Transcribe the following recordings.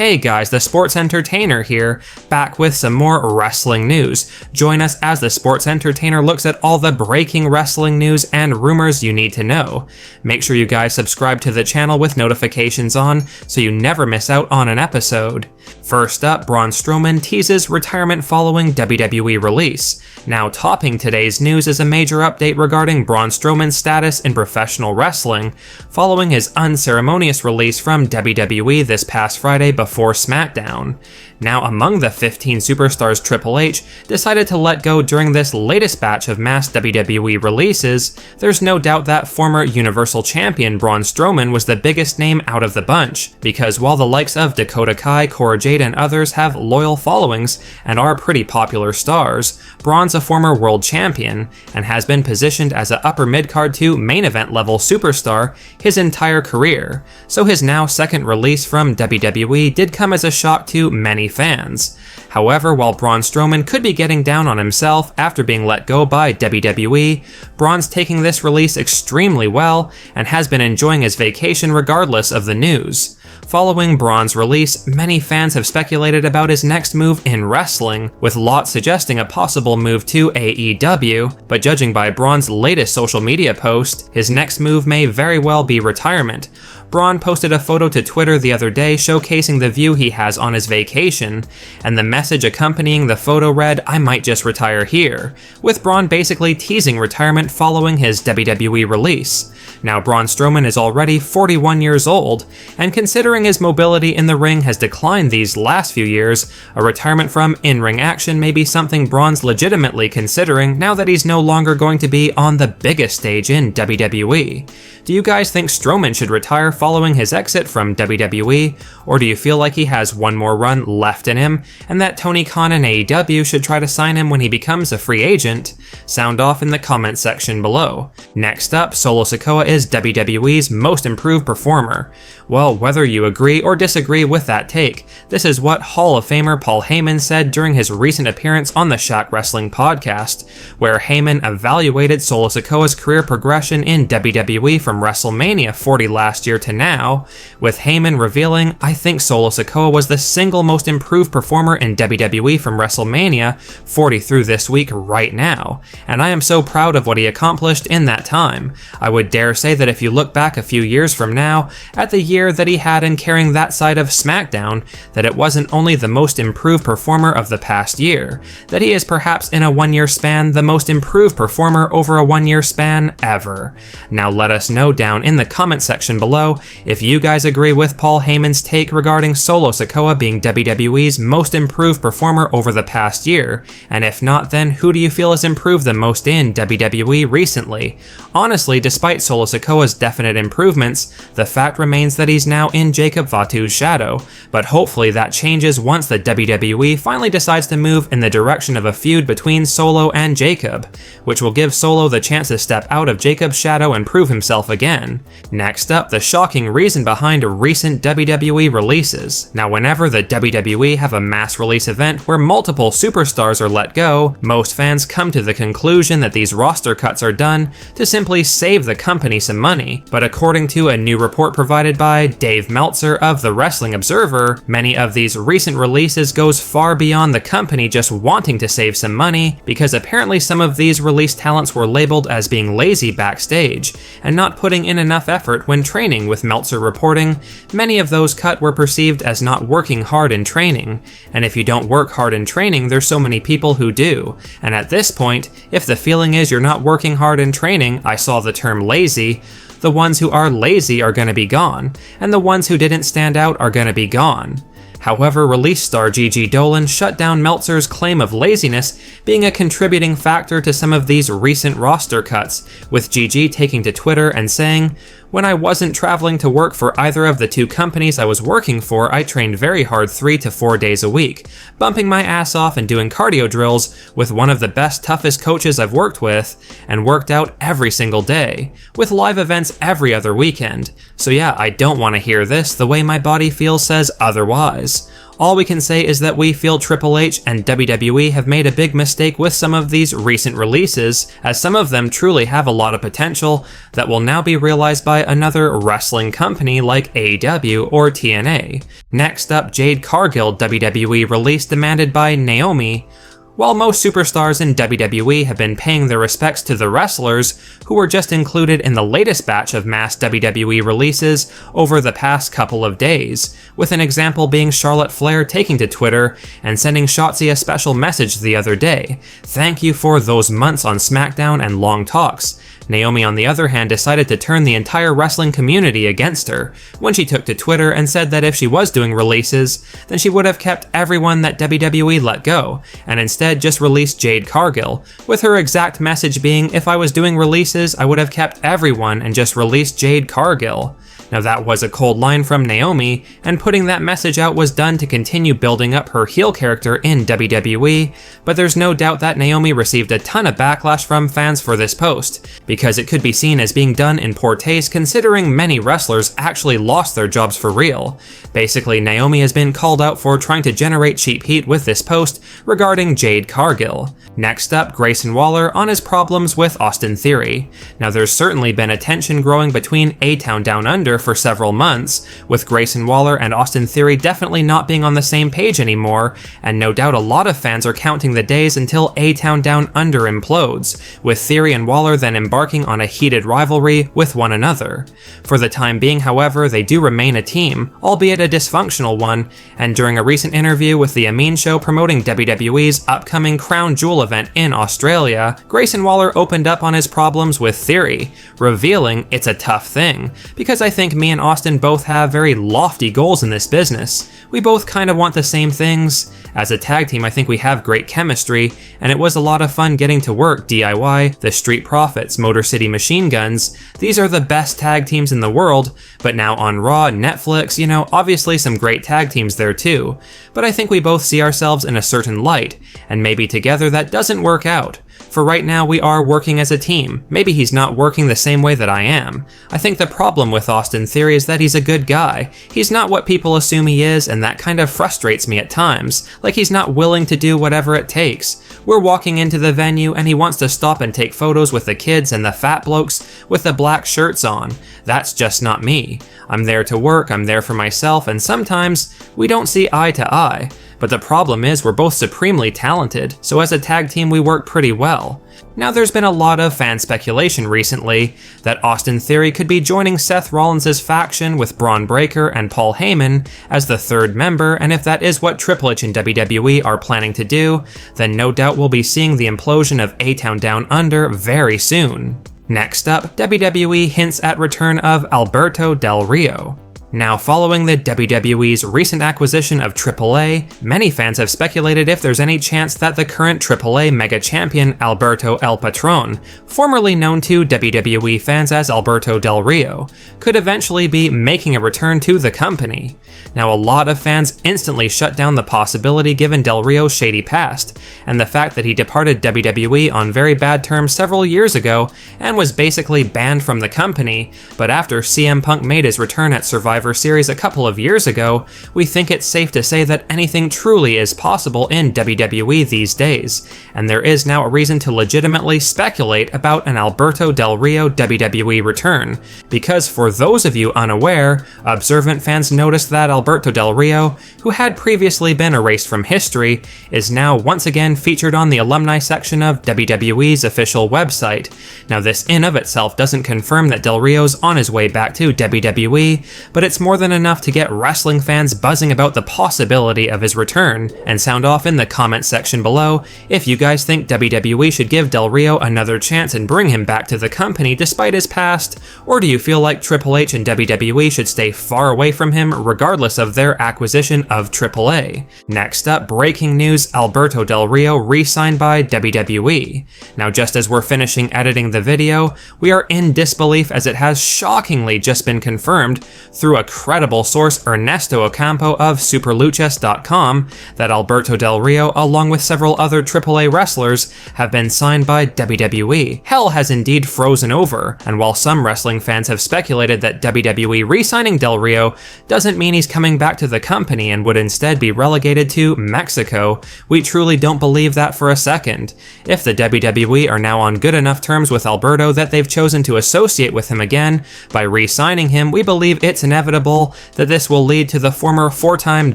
Hey guys, the Sports Entertainer here, back with some more wrestling news. Join us as the Sports Entertainer looks at all the breaking wrestling news and rumors you need to know. Make sure you guys subscribe to the channel with notifications on so you never miss out on an episode. First up, Braun Strowman teases retirement following WWE release. Now topping today's news is a major update regarding Braun Strowman's status in professional wrestling, following his unceremonious release from WWE this past Friday before SmackDown. Now, among the 15 superstars Triple H decided to let go during this latest batch of mass WWE releases, there's no doubt that former Universal Champion Braun Strowman was the biggest name out of the bunch, because while the likes of Dakota Kai, Cora Jade, and others have loyal followings and are pretty popular stars, Braun's a former world champion and has been positioned as a upper mid-card to main event level superstar his entire career, so his now second release from WWE did come as a shock to many fans. However, while Braun Strowman could be getting down on himself after being let go by WWE, Braun's taking this release extremely well and has been enjoying his vacation regardless of the news. Following Braun's release, many fans have speculated about his next move in wrestling, with lots suggesting a possible move to AEW, but judging by Braun's latest social media post, his next move may very well be retirement. Braun posted a photo to Twitter the other day showcasing the view he has on his vacation, and the message accompanying the photo read, "I might just retire here," with Braun basically teasing retirement following his WWE release. Now, Braun Strowman is already 41 years old, and considering his mobility in the ring has declined these last few years, a retirement from in-ring action may be something Braun's legitimately considering now that he's no longer going to be on the biggest stage in WWE. Do you guys think Strowman should retire following his exit from WWE, or do you feel like he has one more run left in him, and that Tony Khan and AEW should try to sign him when he becomes a free agent? Sound off in the comment section below. Next up, Solo Sikoa is WWE's most improved performer. Well, whether you agree or disagree with that take, this is what Hall of Famer Paul Heyman said during his recent appearance on the Shaq Wrestling podcast, where Heyman evaluated Solo Sikoa's career progression in WWE from WrestleMania 40 last year to now, with Heyman revealing, "I think Solo Sikoa was the single most improved performer in WWE from WrestleMania 40 through this week right now, and I am so proud of what he accomplished in that time. I would dare say that if you look back a few years from now, at the year that he had in carrying that side of SmackDown, that it wasn't only the most improved performer of the past year, that he is perhaps in a one-year span the most improved performer over a one-year span ever." Now let us know down in the comment section below if you guys agree with Paul Heyman's take regarding Solo Sikoa being WWE's most improved performer over the past year, and if not, then who do you feel has improved the most in WWE recently? Honestly, despite Solo Sikoa's definite improvements, the fact remains that he's now in Jacob Fatu's shadow, but hopefully that changes once the WWE finally decides to move in the direction of a feud between Solo and Jacob, which will give Solo the chance to step out of Jacob's shadow and prove himself again. Next up, the shocking reason behind recent WWE releases. Now, whenever the WWE have a mass release event where multiple superstars are let go, most fans come to the conclusion that these roster cuts are done to simply save the company some money, but according to a new report provided by Dave Meltzer of The Wrestling Observer, many of these recent releases goes far beyond the company just wanting to save some money, because apparently some of these released talents were labeled as being lazy backstage and not putting in enough effort when training, with Meltzer reporting, "Many of those cut were perceived as not working hard in training, and if you don't work hard in training, there's so many people who do, and at this point, if the feeling is you're not working hard in training, I saw the term lazy, the ones who are lazy are gonna be gone, and the ones who didn't stand out are gonna be gone." However, release star Gigi Dolan shut down Meltzer's claim of laziness being a contributing factor to some of these recent roster cuts, with Gigi taking to Twitter and saying, "When I wasn't traveling to work for either of the two companies I was working for, I trained very hard 3 to 4 days a week, bumping my ass off and doing cardio drills with one of the best, toughest coaches I've worked with, and worked out every single day, with live events every other weekend. So yeah, I don't want to hear this, the way my body feels says otherwise. All we can say is that we feel Triple H and WWE have made a big mistake with some of these recent releases, as some of them truly have a lot of potential that will now be realized by another wrestling company like AEW or TNA. Next up, Jade Cargill WWE release demanded by Naomi. While most superstars in WWE have been paying their respects to the wrestlers who were just included in the latest batch of mass WWE releases over the past couple of days, with an example being Charlotte Flair taking to Twitter and sending Shotzi a special message the other day. "Thank you for those months on SmackDown and long talks." Naomi, on the other hand, decided to turn the entire wrestling community against her when she took to Twitter and said that if she was doing releases, then she would have kept everyone that WWE let go, and instead just released Jade Cargill, with her exact message being, "If I was doing releases, I would have kept everyone and just released Jade Cargill." Now that was a cold line from Naomi, and putting that message out was done to continue building up her heel character in WWE, but there's no doubt that Naomi received a ton of backlash from fans for this post, because it could be seen as being done in poor taste considering many wrestlers actually lost their jobs for real. Basically, Naomi has been called out for trying to generate cheap heat with this post regarding Jade Cargill. Next up, Grayson Waller on his problems with Austin Theory. Now there's certainly been a tension growing between A-Town Down Under for several months, with Grayson Waller and Austin Theory definitely not being on the same page anymore, and no doubt a lot of fans are counting the days until A-Town Down Under implodes, with Theory and Waller then embarking on a heated rivalry with one another. For the time being, however, they do remain a team, albeit a dysfunctional one, and during a recent interview with The Amin Show promoting WWE's upcoming Crown Jewel event in Australia, Grayson Waller opened up on his problems with Theory, revealing it's a tough thing, because I think me and Austin both have very lofty goals in this business. We both kind of want the same things. As a tag team, I think we have great chemistry, and it was a lot of fun getting to work DIY, the Street Profits, Motor City Machine Guns. These are the best tag teams in the world, but now on Raw, Netflix, obviously some great tag teams there too. But I think we both see ourselves in a certain light, and maybe together that doesn't work out. For right now, we are working as a team. Maybe he's not working the same way that I am. I think the problem with Austin Theory is that he's a good guy. He's not what people assume he is, and that kind of frustrates me at times. Like he's not willing to do whatever it takes. We're walking into the venue and he wants to stop and take photos with the kids and the fat blokes with the black shirts on. That's just not me. I'm there to work, I'm there for myself, and sometimes we don't see eye to eye. But the problem is we're both supremely talented, so as a tag team we work pretty well. Now there's been a lot of fan speculation recently that Austin Theory could be joining Seth Rollins' faction with Braun Breaker and Paul Heyman as the third member, and if that is what Triple H and WWE are planning to do, then no doubt we'll be seeing the implosion of A-Town Down Under very soon. Next up, WWE hints at return of Alberto Del Rio. Now, following the WWE's recent acquisition of AAA, many fans have speculated if there's any chance that the current AAA mega champion Alberto El Patron, formerly known to WWE fans as Alberto Del Rio, could eventually be making a return to the company. Now, a lot of fans instantly shut down the possibility given Del Rio's shady past, and the fact that he departed WWE on very bad terms several years ago and was basically banned from the company, but after CM Punk made his return at Survivor Series a couple of years ago, we think it's safe to say that anything truly is possible in WWE these days, and there is now a reason to legitimately speculate about an Alberto Del Rio WWE return, because for those of you unaware, observant fans noticed that Alberto Del Rio, who had previously been erased from history, is now once again featured on the alumni section of WWE's official website. Now this in of itself doesn't confirm that Del Rio's on his way back to WWE, but it's more than enough to get wrestling fans buzzing about the possibility of his return, and sound off in the comment section below if you guys think WWE should give Del Rio another chance and bring him back to the company despite his past, or do you feel like Triple H and WWE should stay far away from him regardless of their acquisition of AAA? Next up, breaking news, Alberto Del Rio re-signed by WWE. Now just as we're finishing editing the video, we are in disbelief as it has shockingly just been confirmed through a a credible source, Ernesto Ocampo of superluchas.com, that Alberto Del Rio, along with several other AAA wrestlers, have been signed by WWE. Hell has indeed frozen over, and while some wrestling fans have speculated that WWE re-signing Del Rio doesn't mean he's coming back to the company and would instead be relegated to Mexico, we truly don't believe that for a second. If the WWE are now on good enough terms with Alberto that they've chosen to associate with him again by re-signing him, we believe it's inevitable that this will lead to the former four-time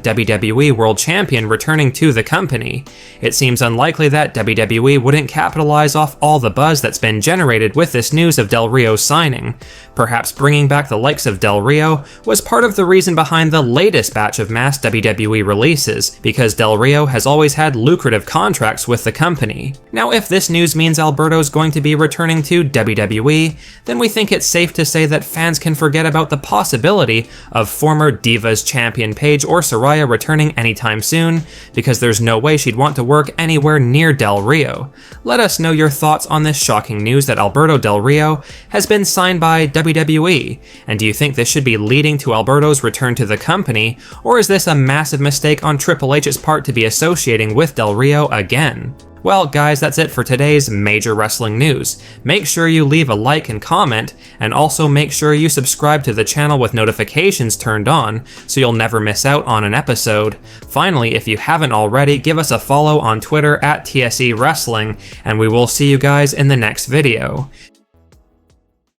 WWE World Champion returning to the company. It seems unlikely that WWE wouldn't capitalize off all the buzz that's been generated with this news of Del Rio's signing. Perhaps bringing back the likes of Del Rio was part of the reason behind the latest batch of mass WWE releases, because Del Rio has always had lucrative contracts with the company. Now, if this news means Alberto's going to be returning to WWE, then we think it's safe to say that fans can forget about the possibility of former Divas champion Paige or Saraya returning anytime soon, because there's no way she'd want to work anywhere near Del Rio. Let us know your thoughts on this shocking news that Alberto Del Rio has been signed by WWE, and do you think this should be leading to Alberto's return to the company, or is this a massive mistake on Triple H's part to be associating with Del Rio again? Well guys, that's it for today's major wrestling news. Make sure you leave a like and comment, and also make sure you subscribe to the channel with notifications turned on so you'll never miss out on an episode. Finally, if you haven't already, give us a follow on Twitter at TSE Wrestling, and we will see you guys in the next video.